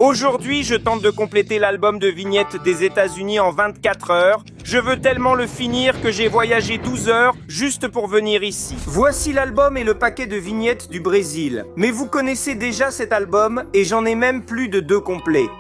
Aujourd'hui, je tente de compléter l'album de vignettes des États-Unis en 24 heures. Je veux tellement le finir que j'ai voyagé 12 heures juste pour venir ici. Voici l'album et le paquet de vignettes du Brésil. Mais vous connaissez déjà cet album et j'en ai même plus de 2 complets.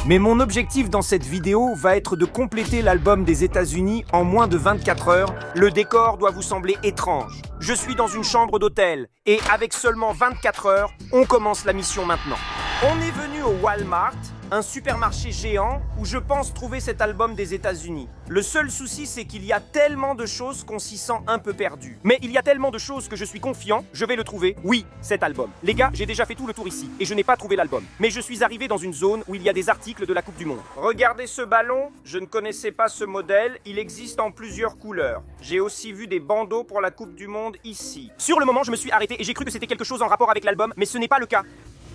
Mais mon objectif dans cette vidéo va être de compléter l'album des États-Unis en moins de 24 heures. Le décor doit vous sembler étrange. Je suis dans une chambre d'hôtel et avec seulement 24 heures, on commence la mission maintenant. On est venu au Walmart, un supermarché géant où je pense trouver cet album des États-Unis. Le seul souci, c'est qu'il y a tellement de choses qu'on s'y sent un peu perdu. Mais il y a tellement de choses que je suis confiant, je vais le trouver. Oui, cet album. Les gars, j'ai déjà fait tout le tour ici et je n'ai pas trouvé l'album. Mais je suis arrivé dans une zone où il y a des articles de la Coupe du Monde. Regardez ce ballon, je ne connaissais pas ce modèle, il existe en plusieurs couleurs. J'ai aussi vu des bandeaux pour la Coupe du Monde ici. Sur le moment, je me suis arrêté et j'ai cru que c'était quelque chose en rapport avec l'album, mais ce n'est pas le cas.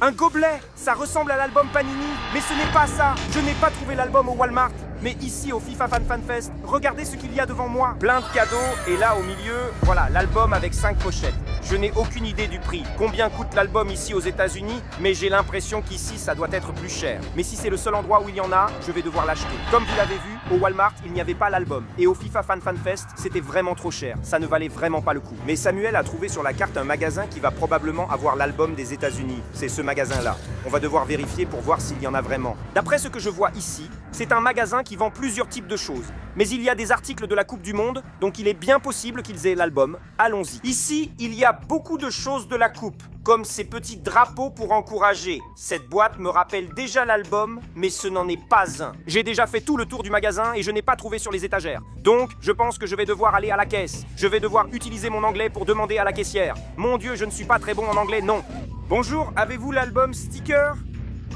Un gobelet, ça ressemble à l'album Panini, mais ce n'est pas ça. Je n'ai pas trouvé l'album au Walmart, mais ici au FIFA Fan Fest, regardez ce qu'il y a devant moi. Plein de cadeaux, et là au milieu, voilà, l'album avec 5 pochettes. Je n'ai aucune idée du prix. Combien coûte l'album ici aux États-Unis? Mais j'ai l'impression qu'ici, ça doit être plus cher. Mais si c'est le seul endroit où il y en a, je vais devoir l'acheter. Comme vous l'avez vu, au Walmart, il n'y avait pas l'album. Et au FIFA Fan Fest, c'était vraiment trop cher. Ça ne valait vraiment pas le coup. Mais Samuel a trouvé sur la carte un magasin qui va probablement avoir l'album des États-Unis. C'est ce magasin-là. On va devoir vérifier pour voir s'il y en a vraiment. D'après ce que je vois ici, c'est un magasin qui vend plusieurs types de choses. Mais il y a des articles de la Coupe du Monde, donc il est bien possible qu'ils aient l'album. Allons-y. Ici, il y a beaucoup de choses de la Coupe, comme ces petits drapeaux pour encourager. Cette boîte me rappelle déjà l'album, mais ce n'en est pas un. J'ai déjà fait tout le tour du magasin et je n'ai pas trouvé sur les étagères. Donc, je pense que je vais devoir aller à la caisse. Je vais devoir utiliser mon anglais pour demander à la caissière. Mon Dieu, je ne suis pas très bon en anglais, non. Bonjour, avez-vous l'album Sticker?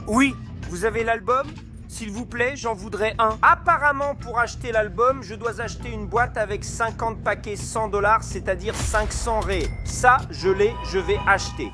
Oui, vous avez l'album? S'il vous plaît, j'en voudrais un. Apparemment, pour acheter l'album, je dois acheter une boîte avec 50 paquets 100 $, c'est-à-dire 500 ré. Ça, je vais acheter.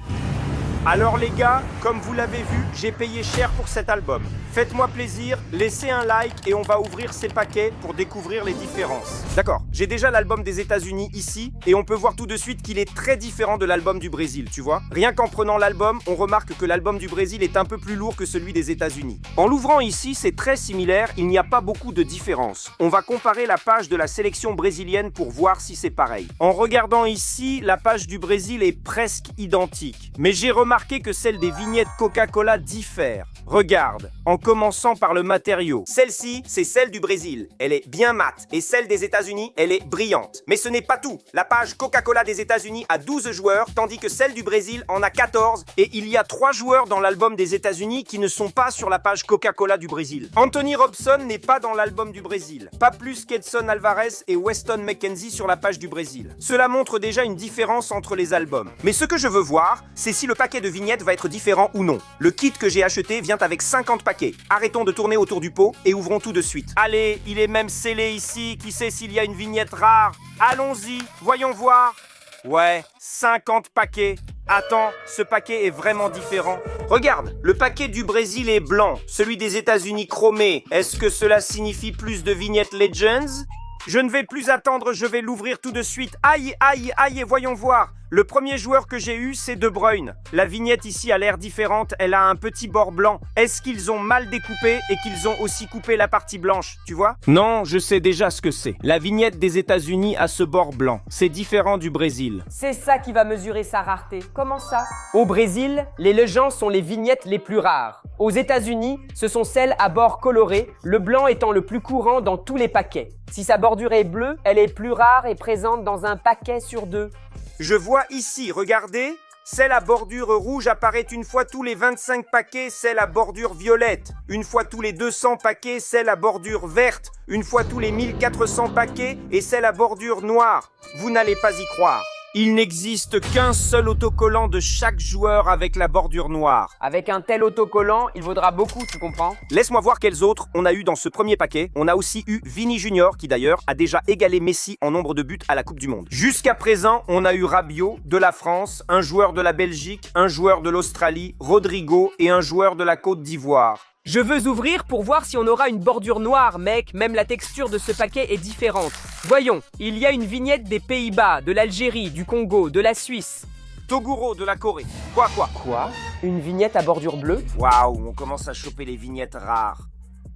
Alors les gars, comme vous l'avez vu, j'ai payé cher pour cet album. Faites-moi plaisir, laissez un like et on va ouvrir ces paquets pour découvrir les différences. D'accord, j'ai déjà l'album des États-Unis ici et on peut voir tout de suite qu'il est très différent de l'album du Brésil, tu vois. Rien qu'en prenant l'album, on remarque que l'album du Brésil est un peu plus lourd que celui des États-Unis. En l'ouvrant ici, c'est très similaire, il n'y a pas beaucoup de différence. On va comparer la page de la sélection brésilienne pour voir si c'est pareil. En regardant ici, la page du Brésil est presque identique. Mais j'ai remarqué que celle des vignettes Coca-Cola diffère. Regarde, en commençant par le matériau. Celle-ci, c'est celle du Brésil. Elle est bien mate. Et celle des États-Unis, elle est brillante. Mais ce n'est pas tout. La page Coca-Cola des États-Unis a 12 joueurs, tandis que celle du Brésil en a 14. Et il y a 3 joueurs dans l'album des États-Unis qui ne sont pas sur la page Coca-Cola du Brésil. Anthony Robson n'est pas dans l'album du Brésil. Pas plus qu'Edson Alvarez et Weston McKenzie sur la page du Brésil. Cela montre déjà une différence entre les albums. Mais ce que je veux voir, c'est si le paquet de vignettes va être différent ou non. Le kit que j'ai acheté vient avec 50 paquets. Arrêtons de tourner autour du pot et ouvrons tout de suite. Allez, il est même scellé ici. Qui sait s'il y a une vignette rare? Allons-y, voyons voir. Ouais, 50 paquets. Attends, ce paquet est vraiment différent. Regarde, le paquet du Brésil est blanc, celui des États-Unis chromé. Est-ce que cela signifie plus de vignettes Legends? Je ne vais plus attendre, je vais l'ouvrir tout de suite. Aïe, aïe, aïe, et voyons voir. Le premier joueur que j'ai eu, c'est De Bruyne. La vignette ici a l'air différente, elle a un petit bord blanc. Est-ce qu'ils ont mal découpé et qu'ils ont aussi coupé la partie blanche, tu vois? Non, je sais déjà ce que c'est. La vignette des États-Unis a ce bord blanc. C'est différent du Brésil. C'est ça qui va mesurer sa rareté. Comment ça? Au Brésil, les Legends sont les vignettes les plus rares. Aux États-Unis, ce sont celles à bord coloré, le blanc étant le plus courant dans tous les paquets. Si sa bordure est bleue, elle est plus rare et présente dans un paquet sur 2. Je vois ici, regardez, celle à bordure rouge apparaît une fois tous les 25 paquets, celle à bordure violette. Une fois tous les 200 paquets, celle à bordure verte. Une fois tous les 1400 paquets et celle à bordure noire. Vous n'allez pas y croire. Il n'existe qu'un seul autocollant de chaque joueur avec la bordure noire. Avec un tel autocollant, il vaudra beaucoup, tu comprends? Laisse-moi voir quels autres on a eu dans ce premier paquet. On a aussi eu Vini Junior, qui d'ailleurs a déjà égalé Messi en nombre de buts à la Coupe du Monde. Jusqu'à présent, on a eu Rabiot de la France, un joueur de la Belgique, un joueur de l'Australie, Rodrigo et un joueur de la Côte d'Ivoire. Je veux ouvrir pour voir si on aura une bordure noire, mec. Même la texture de ce paquet est différente. Voyons, il y a une vignette des Pays-Bas, de l'Algérie, du Congo, de la Suisse. Toguro de la Corée. Quoi? Quoi? Une vignette à bordure bleue? Waouh, on commence à choper les vignettes rares.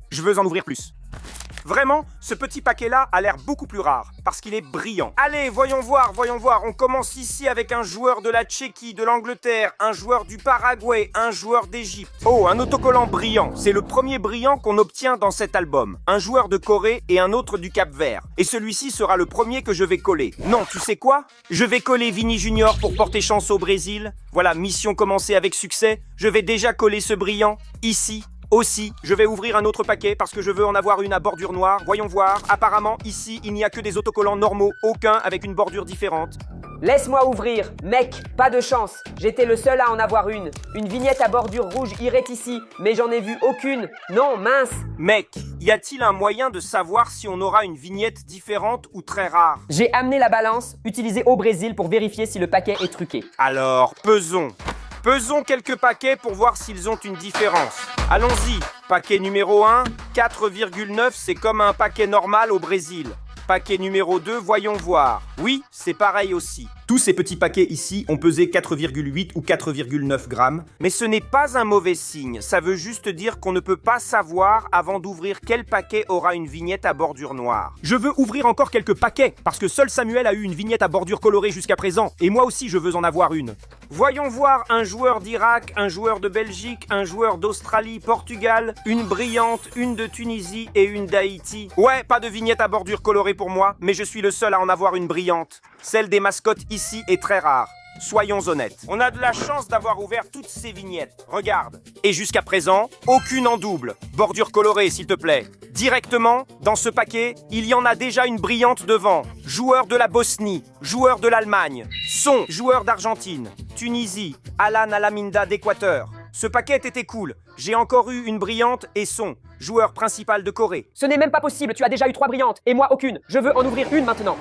Je veux en ouvrir plus. Vraiment, ce petit paquet-là a l'air beaucoup plus rare, parce qu'il est brillant. Allez, voyons voir. On commence ici avec un joueur de la Tchéquie, de l'Angleterre, un joueur du Paraguay, un joueur d'Égypte. Oh, un autocollant brillant. C'est le premier brillant qu'on obtient dans cet album. Un joueur de Corée et un autre du Cap-Vert. Et celui-ci sera le premier que je vais coller. Non, tu sais quoi? Je vais coller Vini Junior pour porter chance au Brésil. Voilà, mission commencée avec succès. Je vais déjà coller ce brillant, ici. Aussi, je vais ouvrir un autre paquet parce que je veux en avoir une à bordure noire. Voyons voir. Apparemment, ici, il n'y a que des autocollants normaux, aucun avec une bordure différente. Laisse-moi ouvrir. Mec, pas de chance. J'étais le seul à en avoir une. Une vignette à bordure rouge irait ici, mais j'en ai vu aucune. Non, mince. Mec, y a-t-il un moyen de savoir si on aura une vignette différente ou très rare? J'ai amené la balance, utilisée au Brésil pour vérifier si le paquet est truqué. Alors, pesons. Pesons quelques paquets pour voir s'ils ont une différence. Allons-y. Paquet numéro 1, 4,9, c'est comme un paquet normal au Brésil. Paquet numéro 2, voyons voir. Oui, c'est pareil aussi. Tous ces petits paquets ici ont pesé 4,8 ou 4,9 grammes. Mais ce n'est pas un mauvais signe. Ça veut juste dire qu'on ne peut pas savoir avant d'ouvrir quel paquet aura une vignette à bordure noire. Je veux ouvrir encore quelques paquets, parce que seul Samuel a eu une vignette à bordure colorée jusqu'à présent. Et moi aussi, je veux en avoir une. Voyons voir un joueur d'Irak, un joueur de Belgique, un joueur d'Australie, Portugal, une brillante, une de Tunisie et une d'Haïti. Ouais, pas de vignette à bordure colorée pour moi, mais je suis le seul à en avoir une brillante. Celle des mascottes ici est très rare. Soyons honnêtes. On a de la chance d'avoir ouvert toutes ces vignettes. Regarde. Et jusqu'à présent, aucune en double. Bordure colorée, s'il te plaît. Directement, dans ce paquet, il y en a déjà une brillante devant. Joueur de la Bosnie, joueur de l'Allemagne, Son, joueur d'Argentine, Tunisie, Alan Alaminda d'Équateur. Ce paquet était cool. J'ai encore eu une brillante et Son, joueur principal de Corée. Ce n'est même pas possible, tu as déjà eu 3 brillantes, et moi aucune. Je veux en ouvrir une maintenant.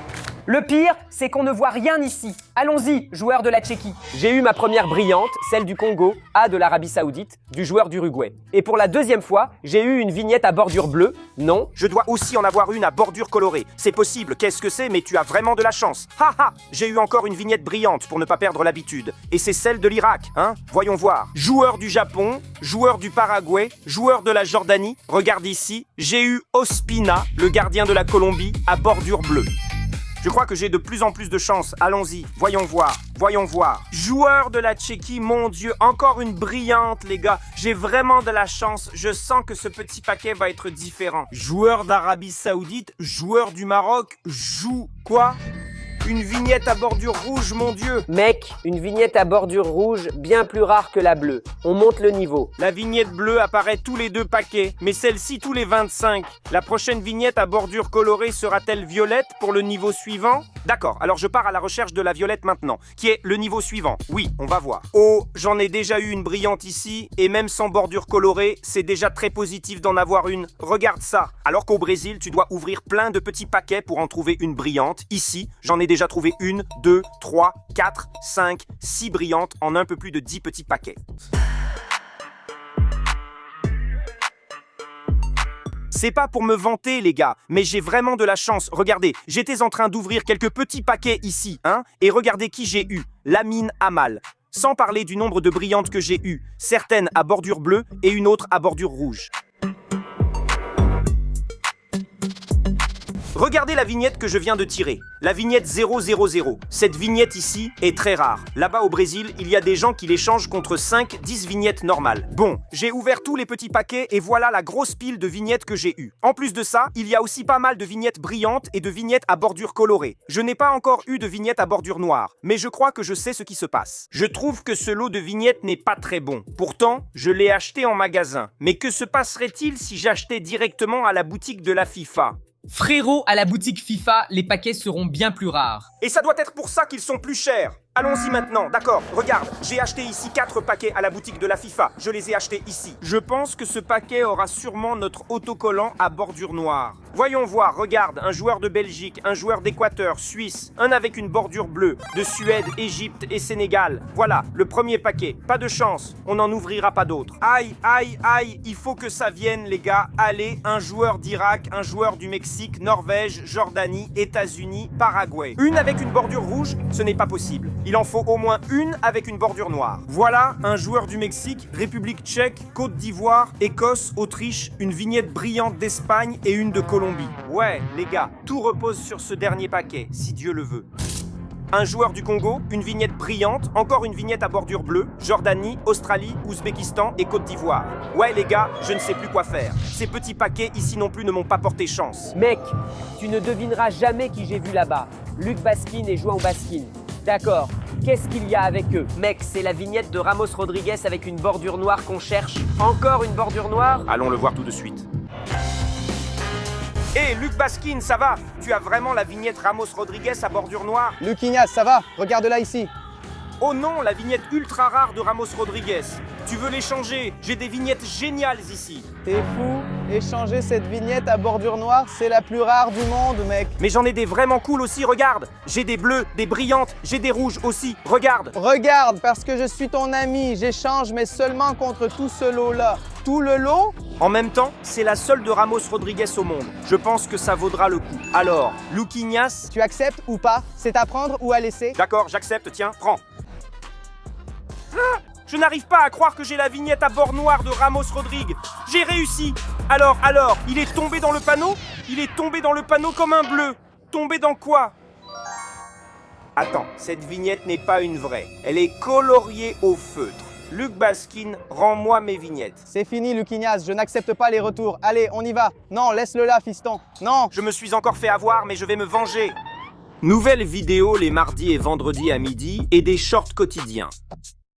Le pire, c'est qu'on ne voit rien ici. Allons-y, joueur de la Tchéquie. J'ai eu ma première brillante, celle du Congo, A de l'Arabie Saoudite, du joueur d'Uruguay. Et pour la deuxième fois, j'ai eu une vignette à bordure bleue. Non. Je dois aussi en avoir une à bordure colorée. C'est possible, qu'est-ce que c'est, mais tu as vraiment de la chance. Haha, j'ai eu encore une vignette brillante pour ne pas perdre l'habitude. Et c'est celle de l'Irak, hein? Voyons voir. Joueur du Japon, joueur du Paraguay, joueur de la Jordanie. Regarde ici, j'ai eu Ospina, le gardien de la Colombie, à bordure bleue. Je crois que j'ai de plus en plus de chance. Allons-y, voyons voir. Joueur de la Tchéquie, mon Dieu, encore une brillante, les gars. J'ai vraiment de la chance. Je sens que ce petit paquet va être différent. Joueur d'Arabie Saoudite, joueur du Maroc, quoi? Une vignette à bordure rouge, mon Dieu! Mec, une vignette à bordure rouge, bien plus rare que la bleue. On monte le niveau. La vignette bleue apparaît tous les 2 paquets, mais celle-ci tous les 25. La prochaine vignette à bordure colorée sera-t-elle violette pour le niveau suivant? D'accord, alors je pars à la recherche de la violette maintenant, qui est le niveau suivant. Oui, on va voir. Oh, j'en ai déjà eu une brillante ici, et même sans bordure colorée, c'est déjà très positif d'en avoir une. Regarde ça! Alors qu'au Brésil, tu dois ouvrir plein de petits paquets pour en trouver une brillante. Ici, j'en ai déjà trouvé 1, 2, 3, 4, 5, 6 brillantes en un peu plus de 10 petits paquets. C'est pas pour me vanter, les gars, mais j'ai vraiment de la chance. Regardez, j'étais en train d'ouvrir quelques petits paquets ici, hein, et regardez qui j'ai eu. Lamine Amal. Sans parler du nombre de brillantes que j'ai eues. Certaines à bordure bleue et une autre à bordure rouge. Regardez la vignette que je viens de tirer, la vignette 000. Cette vignette ici est très rare. Là-bas au Brésil, il y a des gens qui l'échangent contre 5-10 vignettes normales. Bon, j'ai ouvert tous les petits paquets et voilà la grosse pile de vignettes que j'ai eues. En plus de ça, il y a aussi pas mal de vignettes brillantes et de vignettes à bordure colorée. Je n'ai pas encore eu de vignette à bordure noire, mais je crois que je sais ce qui se passe. Je trouve que ce lot de vignettes n'est pas très bon. Pourtant, je l'ai acheté en magasin. Mais que se passerait-il si j'achetais directement à la boutique de la FIFA ? Frérot, à la boutique FIFA, les paquets seront bien plus rares. Et ça doit être pour ça qu'ils sont plus chers. Allons-y maintenant, d'accord, regarde, j'ai acheté ici 4 paquets à la boutique de la FIFA, je les ai achetés ici. Je pense que ce paquet aura sûrement notre autocollant à bordure noire. Voyons voir, regarde, un joueur de Belgique, un joueur d'Équateur, Suisse, un avec une bordure bleue, de Suède, Égypte et Sénégal. Voilà, le premier paquet, pas de chance, on n'en ouvrira pas d'autres. Aïe, aïe, aïe, il faut que ça vienne les gars, allez, un joueur d'Irak, un joueur du Mexique, Norvège, Jordanie, États-Unis, Paraguay. Une avec une bordure rouge, ce n'est pas possible. Il en faut au moins une avec une bordure noire. Voilà un joueur du Mexique, République tchèque, Côte d'Ivoire, Écosse, Autriche, une vignette brillante d'Espagne et une de Colombie. Ouais, les gars, tout repose sur ce dernier paquet, si Dieu le veut. Un joueur du Congo, une vignette brillante, encore une vignette à bordure bleue, Jordanie, Australie, Ouzbékistan et Côte d'Ivoire. Ouais les gars, je ne sais plus quoi faire. Ces petits paquets ici non plus ne m'ont pas porté chance. Mec, tu ne devineras jamais qui j'ai vu là-bas. Luc Baskin et João Baskin. D'accord, qu'est-ce qu'il y a avec eux? Mec, c'est la vignette de Ramos Rodriguez avec une bordure noire qu'on cherche. Encore une bordure noire? Allons le voir tout de suite. Hé, Luc Baskin, ça va? Tu as vraiment la vignette Ramos Rodriguez à bordure noire? Luquinhas, ça va? Regarde-la ici. Oh non, la vignette ultra rare de Ramos Rodriguez. Tu veux l'échanger? J'ai des vignettes géniales ici. T'es fou? Échanger cette vignette à bordure noire, c'est la plus rare du monde, mec. Mais j'en ai des vraiment cool aussi, regarde. J'ai des bleus, des brillantes, j'ai des rouges aussi, regarde. Regarde, parce que je suis ton ami, j'échange, mais seulement contre tout ce lot-là. Tout le lot? En même temps, c'est la seule de Ramos Rodriguez au monde. Je pense que ça vaudra le coup. Alors, Luquinhas... Tu acceptes ou pas? C'est à prendre ou à laisser? D'accord, j'accepte, tiens, prends. Ah, je n'arrive pas à croire que j'ai la vignette à bord noir de Ramos Rodriguez. J'ai réussi. Alors, il est tombé dans le panneau? Il est tombé dans le panneau comme un bleu. Tombé dans quoi? Attends, cette vignette n'est pas une vraie. Elle est coloriée au feutre. Luc Baskin, rends-moi mes vignettes. C'est fini, Luquinhas, je n'accepte pas les retours. Allez, on y va. Non, laisse-le là, fiston. Non. Je me suis encore fait avoir, mais je vais me venger. Nouvelle vidéo les mardis et vendredis à midi et des shorts quotidiens.